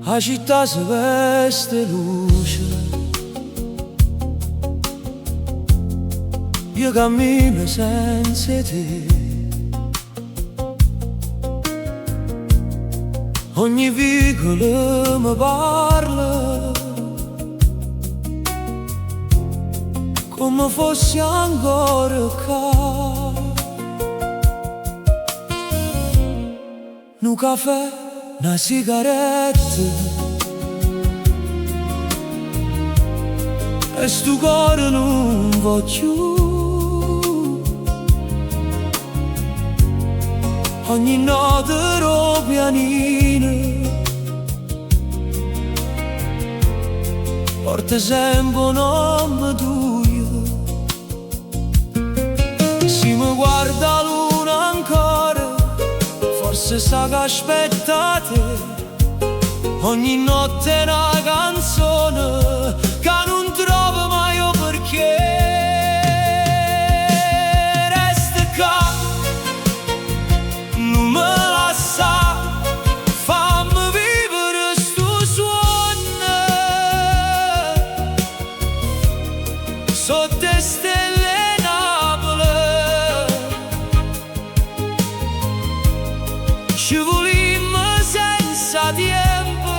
La città si veste luce, io cammino senza te. Ogni vicolo mi parla come fossi ancora qua. Un caffè, una sigaretta e sto cuore non va più. Ogni notte ero pianino porta sempre un nome tuo. Se mi guarda l'una ancora, forse sa che aspettate. Ogni notte è una canzone che non trovo mai io perché. Resta qua, non me lascia, fammi vivere sto suono sotto le stelle Napoli. Ci volimmo senza tempo,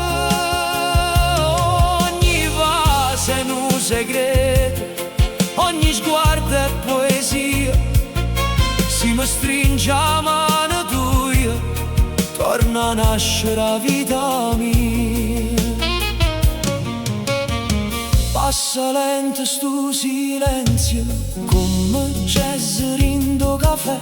ogni vaso è un segreto, ogni sguardo è poesia. Se mi stringe la mano tua, torna a nascere la vita mia. Passa lento sto silenzio, come jazz rindo caffè.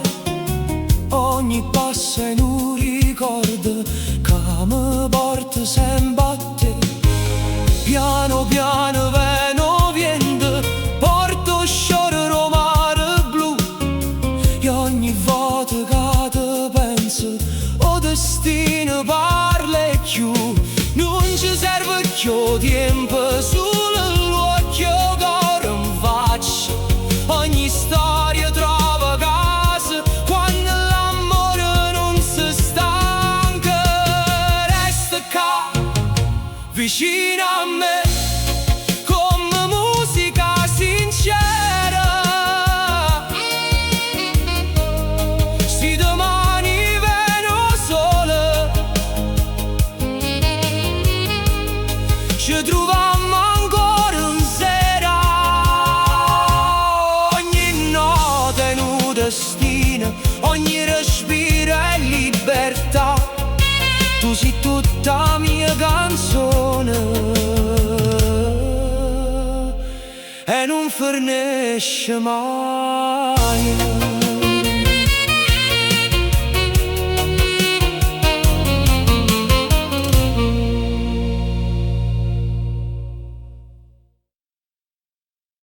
Ogni passo è un ricordo che mi porta sempre a te. Piano piano veno vento, porto sciorro mare blu. E ogni volta che te penso, o destino parla e più. Non ci serve più tempo, solo l'occhio che ora mi faccio. Ogni storia trova casa quando l'amore non si stanca. Resta qua, vicino a me, come musica sincera. Se domani veno sola, ci troviamo ancora in sera. Ogni notte è un destino, ogni respiro è libertà. Tu sei tutta la mia canzone e non finisce mai.